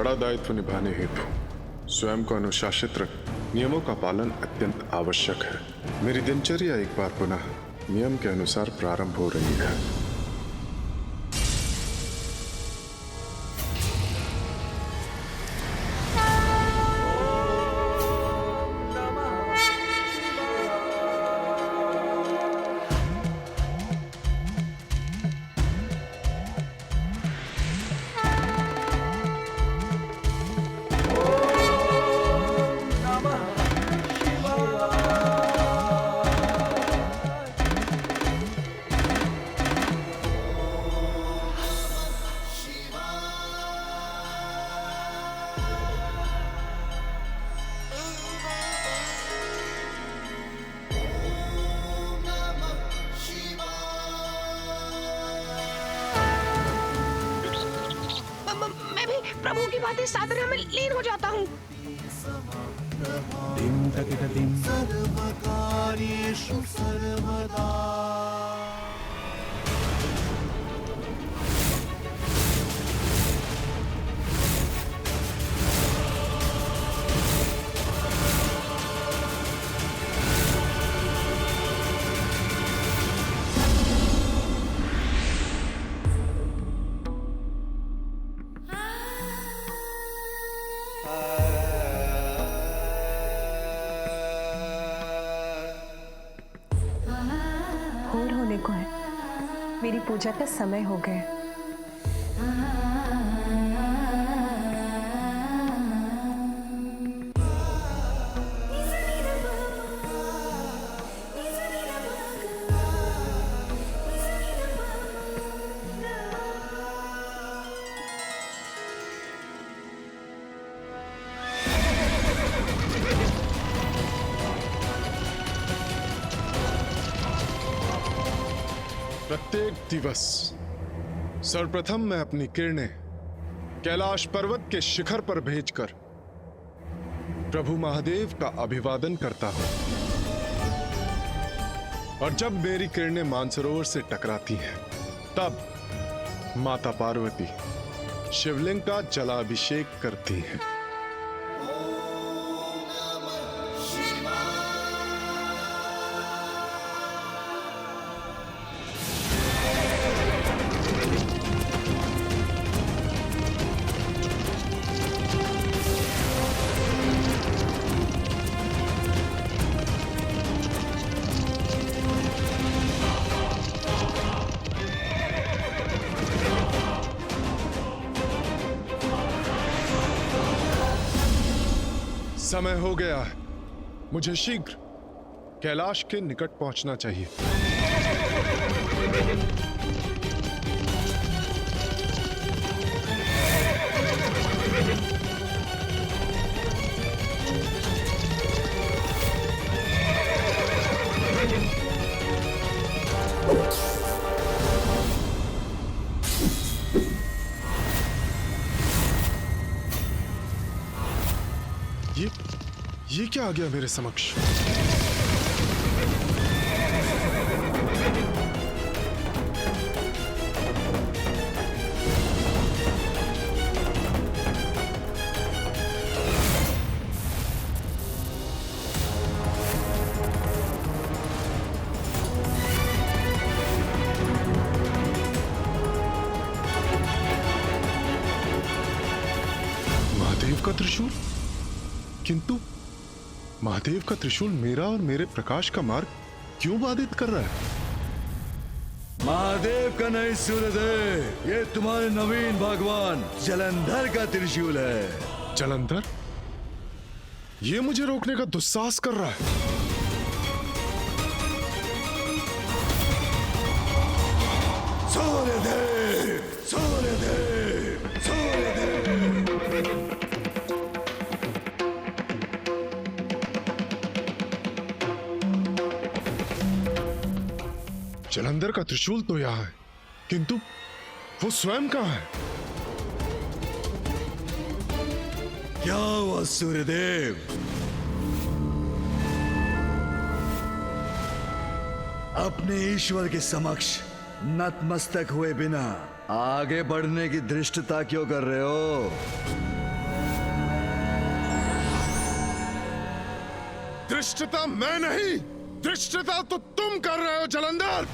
बड़ा दायित्व निभाने हेतु स्वयं को अनुशासित रख नियमों का पालन अत्यंत आवश्यक है। मेरी दिनचर्या एक बार पुनः नियम के अनुसार प्रारंभ हो रही है। मैं भी प्रभु की बातें साधना में लीन हो जाता हूँ। सर्वकार्येषु सर्वदा। भोर होने को है, मेरी पूजा का समय हो गया। प्रत्येक दिवस सर्वप्रथम मैं अपनी किरणें कैलाश पर्वत के शिखर पर भेजकर प्रभु महादेव का अभिवादन करता हूं, और जब मेरी किरणें मानसरोवर से टकराती हैं, तब माता पार्वती शिवलिंग का जलाभिषेक करती हैं। समय हो गया है, मुझे शीघ्र कैलाश के निकट पहुंचना चाहिए। ये क्या आ गया मेरे समक्ष? महादेव का त्रिशूल, किंतु महादेव का त्रिशूल मेरा और मेरे प्रकाश का मार्ग क्यों बाधित कर रहा है? महादेव का नहीं सूर्यदेव, ये तुम्हारे नवीन भगवान जलंधर का त्रिशूल है। जलंधर? ये मुझे रोकने का दुस्साहस कर रहा है। सूर्यदेव, सूर्यदेव, सूर्यदेव। जलंधर का त्रिशूल तो यहां है, किंतु वो स्वयं कहां है? क्या हुआ सूर्यदेव? अपने ईश्वर के समक्ष नतमस्तक हुए बिना आगे बढ़ने की धृष्टता क्यों कर रहे हो? धृष्टता मैं नहीं, धृष्टता तो तुम कर रहे हो जलंधर।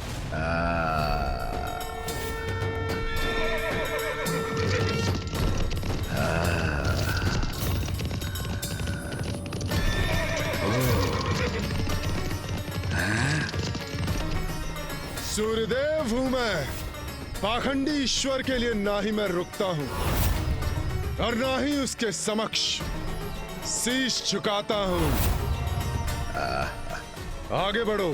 सूर्यदेव हूं मैं, पाखंडी ईश्वर के लिए ना ही मैं रुकता हूं और ना ही उसके समक्ष शीश झुकाता हूं। आगे बढ़ो।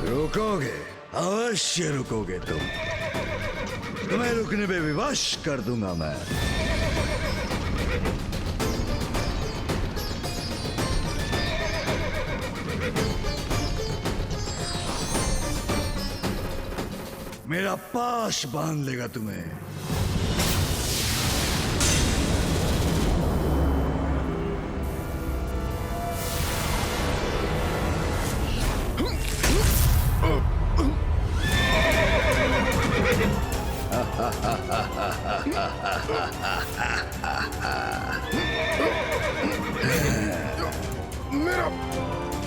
रुकोगे? अवश्य रुकोगे तुम। तुम्हें रुकने पे विवश कर दूंगा मैं। मेरा पाश बांध लेगा तुम्हें।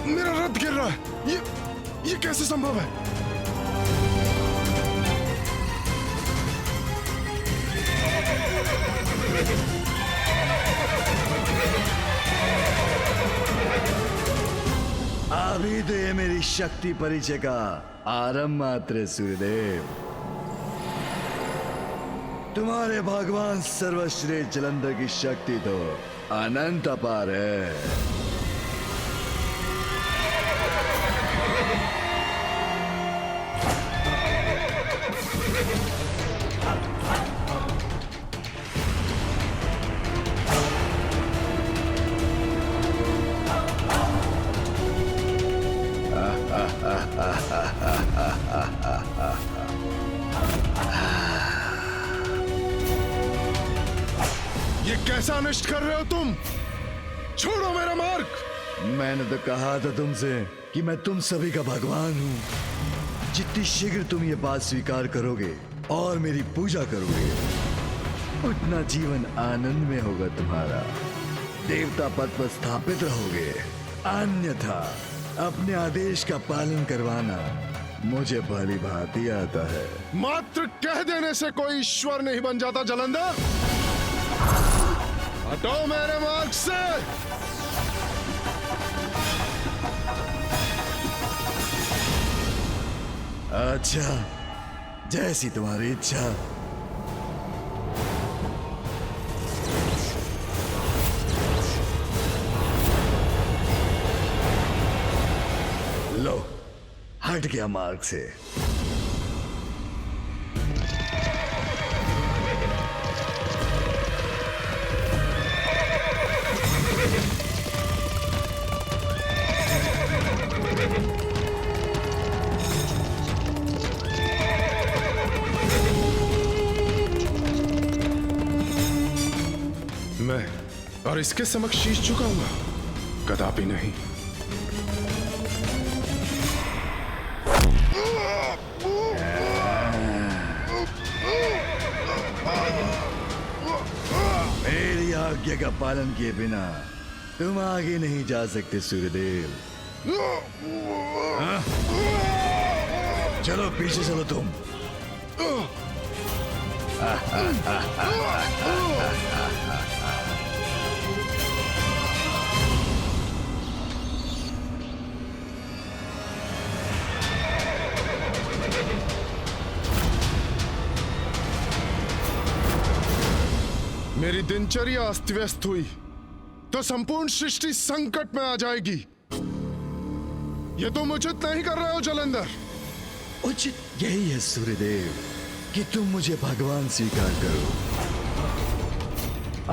मेरा रथ गिर रहा है। ये कैसे संभव है? अभी तो ये मेरी शक्ति परिचय का आरंभ मात्र है सूर्यदेव। तुम्हारे भगवान सर्वश्रेष्ठ जलंधर की शक्ति तो अनंत अपार है। ये कैसा अनिष्ट कर रहे हो तुम? छोड़ो मेरा मार्ग। मैंने तो कहा था तुमसे कि मैं तुम सभी का भगवान हूं। जितनी शीघ्र तुम ये बात स्वीकार करोगे और मेरी पूजा करोगे, उतना जीवन आनंद में होगा तुम्हारा। देवता पद पर स्थापित रहोगे। अन्यथा अपने आदेश का पालन करवाना मुझे भली भांति आता है। मात्र कह देने से कोई ईश्वर नहीं बन जाता जलंधर। हटो मेरे मार्ग से। अच्छा, जैसी तुम्हारी इच्छा। लो, हट गया मार्ग से। मैं और इसके समक्ष शीश झुकाऊंगा? कदापि नहीं। मेरी आज्ञा का पालन किए बिना तुम आगे नहीं जा सकते सूर्यदेव। हाँ? चलो पीछे चलो तुम। मेरी दिनचर्या अस्त व्यस्त हुई तो संपूर्ण सृष्टि संकट में आ जाएगी। ये तुम उचित नहीं कर रहे हो जलंधर। उचित यही है सूर्यदेव कि तुम मुझे भगवान स्वीकार करो,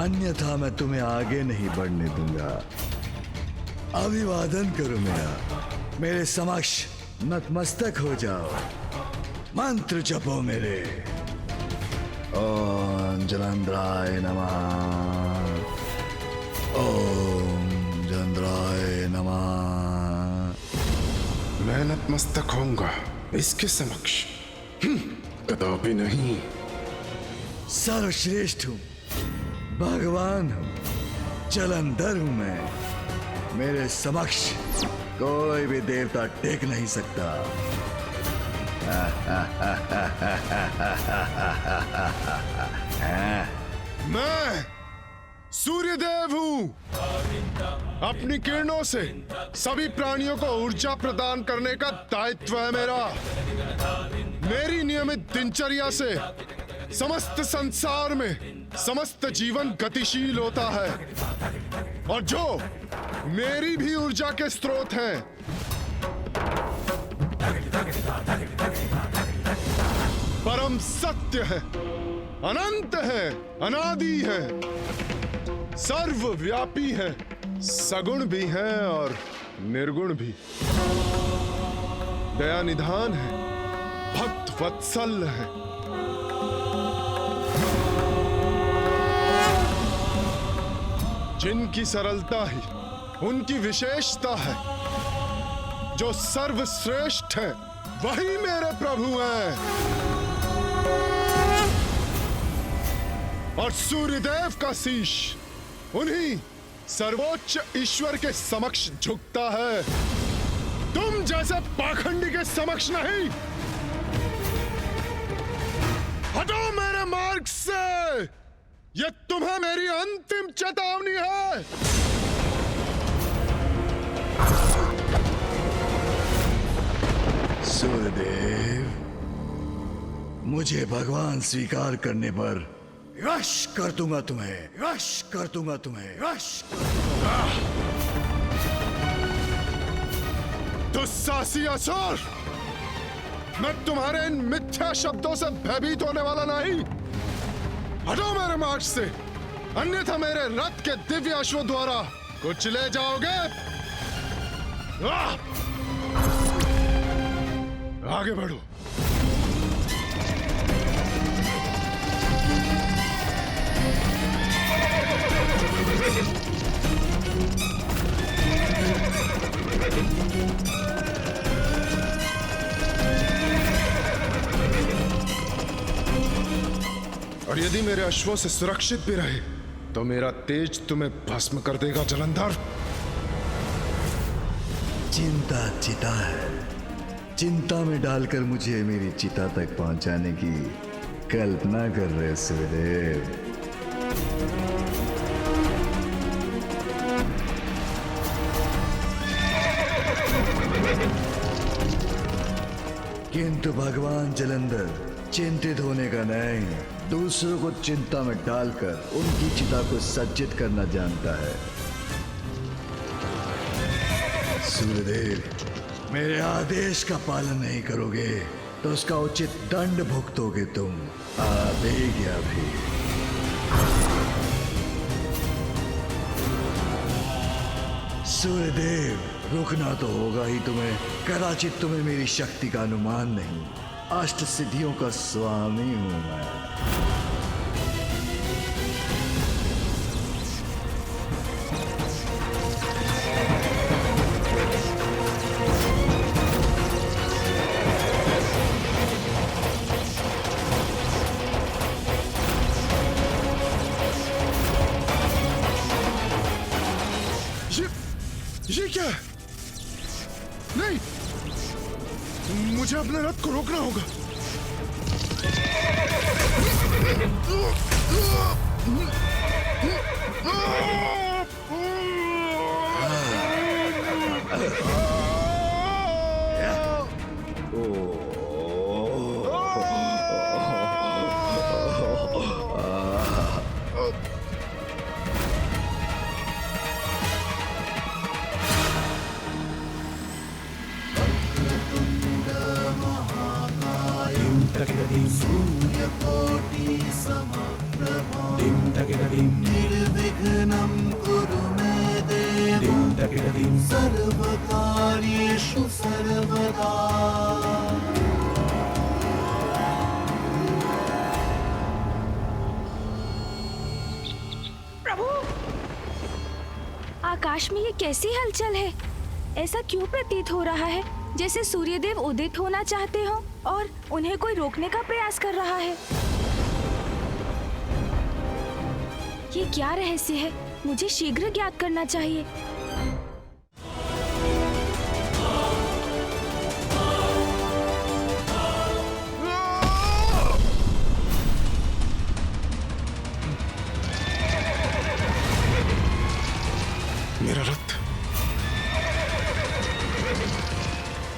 अन्यथा मैं तुम्हें आगे नहीं बढ़ने दूंगा। अभिवादन करो मेरे समक्ष नतमस्तक हो जाओ। मंत्र जपो मेरे। ओम जलंधराय नमः। ओम जलंधराय नमः। मैं नतमस्तक होऊंगा इसके समक्ष? कदापि नहीं। सर्वश्रेष्ठ हूं, भगवान हूं, जलंधर हूं मैं। मेरे समक्ष कोई भी देवता टेक नहीं सकता। मैं सूर्यदेव हूं। अपनी किरणों से सभी प्राणियों को ऊर्जा प्रदान करने का दायित्व है मेरा। मेरी नियमित दिनचर्या से समस्त संसार में समस्त जीवन गतिशील होता है, और जो मेरी भी ऊर्जा के स्रोत हैं, परम सत्य है, अनंत है, अनादि है, सर्वव्यापी है, सगुण भी है और निर्गुण भी, दया निधान है, भक्त वत्सल है। जिनकी सरलता ही उनकी विशेषता है, जो सर्वश्रेष्ठ है वही मेरे प्रभु हैं। और सूर्यदेव का शीश उन्हीं सर्वोच्च ईश्वर के समक्ष झुकता है, तुम जैसे पाखंडी के समक्ष नहीं। हटो मेरे मार्ग से, यह तुम्हें मेरी अंतिम चेतावनी है। सूर्यदेव, मुझे भगवान स्वीकार करने पर यश कर दूंगा तुम्हें, यश कर दूंगा तुम्हें, यश कर दूंगा। दुस्साहसी असुर, मैं तुम्हारे इन मिथ्या शब्दों से भयभीत होने वाला नहीं। हटो मेरे मार्ग से, अन्यथा मेरे रथ के दिव्य अश्वों द्वारा कुचले जाओगे। आगे बढ़ो। और यदि मेरे अश्वों से सुरक्षित भी रहे तो मेरा तेज तुम्हें भस्म कर देगा जलंधर। चिंता चिता है, चिंता में डालकर मुझे मेरी चिता तक पहुंचाने की कल्पना कर रहे सूर्यदेव। किंतु भगवान जलंधर चिंतित होने का नहीं, दूसरों को चिंता में डालकर उनकी चिता को सज्जित करना जानता है। सूर्यदेव, मेरे आदेश का पालन नहीं करोगे तो उसका उचित दंड भुगतोगे तुम। आवेग्या भी। सूर्यदेव, रुकना तो होगा ही तुम्हें। कदाचित तुम्हें मेरी शक्ति का अनुमान नहीं। अष्ट सिद्धियों का स्वामी हूं मैं। ये क्या है? नहीं, मुझे अपने रथ को रोकना होगा। सूर्यकोटि समप्रभा निर्विघ्नं कुरु मे देव सर्वकार्येषु सर्वदा। प्रभु, आकाश में ये कैसी हलचल है? ऐसा क्यों प्रतीत हो रहा है जैसे सूर्यदेव उदित होना चाहते हो और उन्हें कोई रोकने का प्रयास कर रहा है। ये क्या रहस्य है मुझे शीघ्र ज्ञात करना चाहिए। मेरा रथ।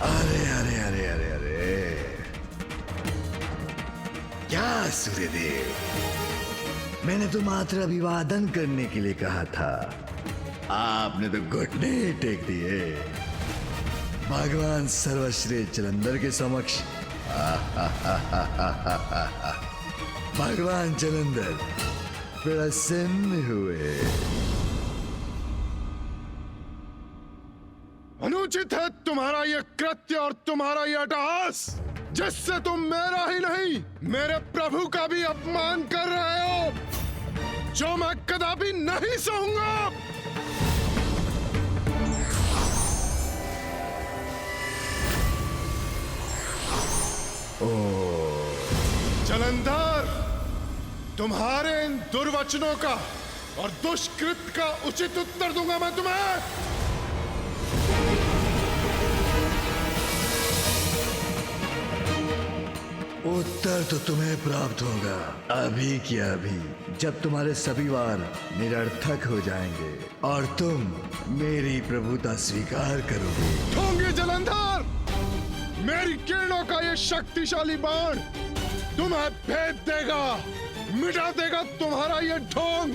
अरे अरे अरे अरे अरे, क्या सूर्यदेव, मैंने तो मात्र अभिवादन करने के लिए कहा था, आपने तो घुटने टेक दिए भगवान सर्वश्रेष्ठ जलंधर के समक्ष। भगवान जलंधर प्रसन्न हुए। अनुचित है तुम्हारा यह कृत्य और तुम्हारा यह अट्टहास, जिससे तुम मेरा ही नहीं मेरे प्रभु का भी अपमान कर रहे हो, जो मैं कदापि नहीं सहूंगा। जलंधर, तुम्हारे इन दुर्वचनों का और दुष्कृत का उचित उत्तर दूंगा मैं तुम्हें। उत्तर तो तुम्हें प्राप्त होगा अभी की अभी, जब तुम्हारे सभी वार निरर्थक हो जाएंगे और तुम मेरी प्रभुता स्वीकार करोगे। ढोंगी जलंधर, मेरी किरणों का ये शक्तिशाली बाण तुम्हें भेद देगा, मिटा देगा तुम्हारा ये ढोंग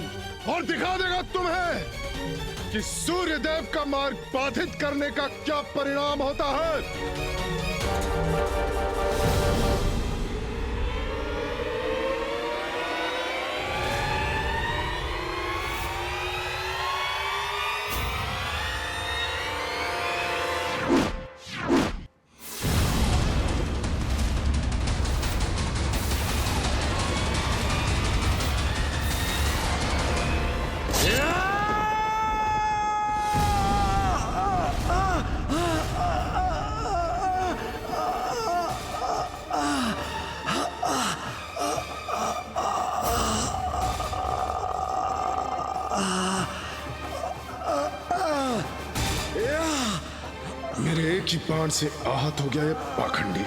और दिखा देगा तुम्हें कि सूर्यदेव का मार्ग बाधित करने का क्या परिणाम होता है। मेरे एक ही बाण से आहत हो गया ये पाखंडी।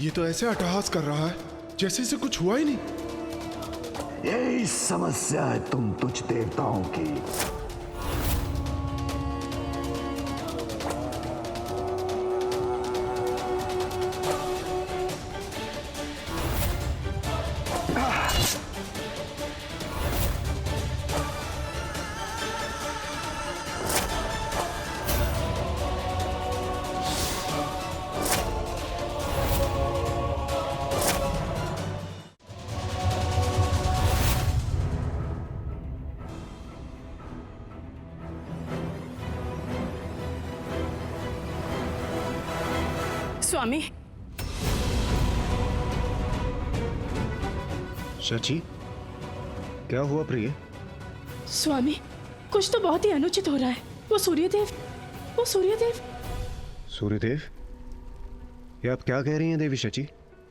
ये तो ऐसे अट्टहास कर रहा है जैसे इसे कुछ हुआ ही नहीं। यही समस्या है तुम तुझ देवताओं की। स्वामी, शची, क्या हुआ प्रिय? स्वामी, कुछ तो बहुत ही अनुचित हो रहा है। वो सूर्यदेव सूर्यदेव? ये आप क्या कह रही हैं देवी शची?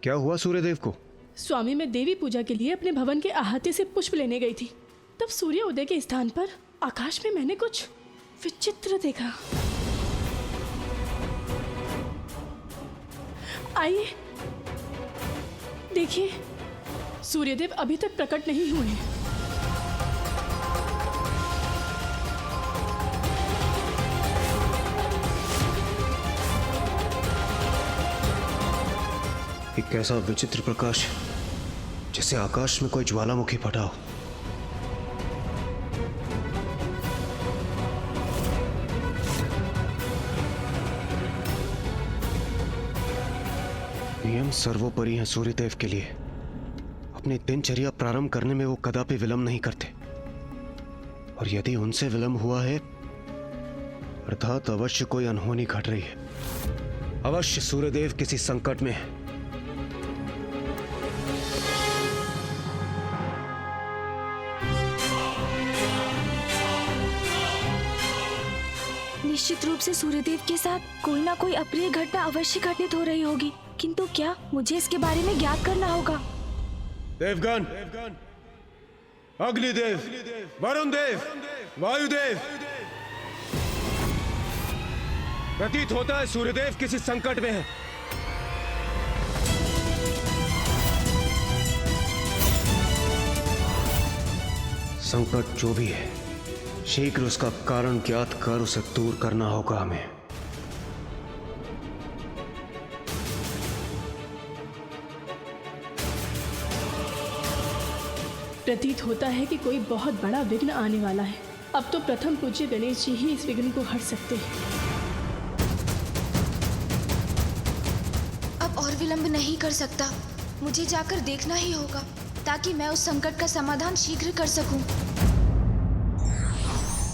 क्या हुआ सूर्यदेव को? स्वामी, मैं देवी पूजा के लिए अपने भवन के अहाते से पुष्प लेने गई थी, तब सूर्य उदय के स्थान पर आकाश में मैंने कुछ विचित्र देखा। आइए देखिए, सूर्यदेव अभी तक प्रकट नहीं हुए हैं। एक ऐसा विचित्र प्रकाश जैसे आकाश में कोई ज्वालामुखी फटा हो। नियम सर्वोपरि हैं सूर्यदेव के लिए। अपनी दिनचर्या प्रारंभ करने में वो कदापि विलंब नहीं करते, और यदि उनसे विलंब हुआ है अर्थात अवश्य कोई अनहोनी घट रही है। अवश्य सूर्यदेव किसी संकट में है। निश्चित रूप से सूर्यदेव के साथ कोई ना कोई अप्रिय घटना अवश्य घटित हो रही होगी, किंतु क्या मुझे इसके बारे में ज्ञात करना होगा। देवगण, अग्निदेव, वरुण देव, वायुदेव, प्रतीत होता है सूर्यदेव किसी संकट में है। संकट जो भी है, शीघ्र उसका कारण ज्ञात कर उसे दूर करना होगा हमें। प्रतीत होता है कि कोई बहुत बड़ा विघ्न आने वाला है। अब तो प्रथम पूज्य गणेश जी ही इस विघ्न को हट सकते हैं। अब और विलंब नहीं कर सकता, मुझे जाकर देखना ही होगा ताकि मैं उस संकट का समाधान शीघ्र कर सकूं।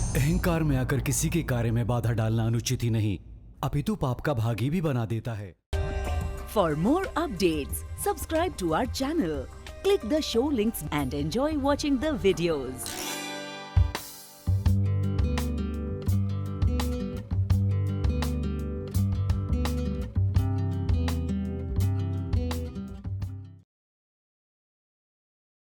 अहंकार में आकर किसी के कार्य में बाधा डालना अनुचित ही नहीं, अपितु पाप का भागी भी बना देता है। For more updates, subscribe to our channel, click the show links and enjoy watching the videos.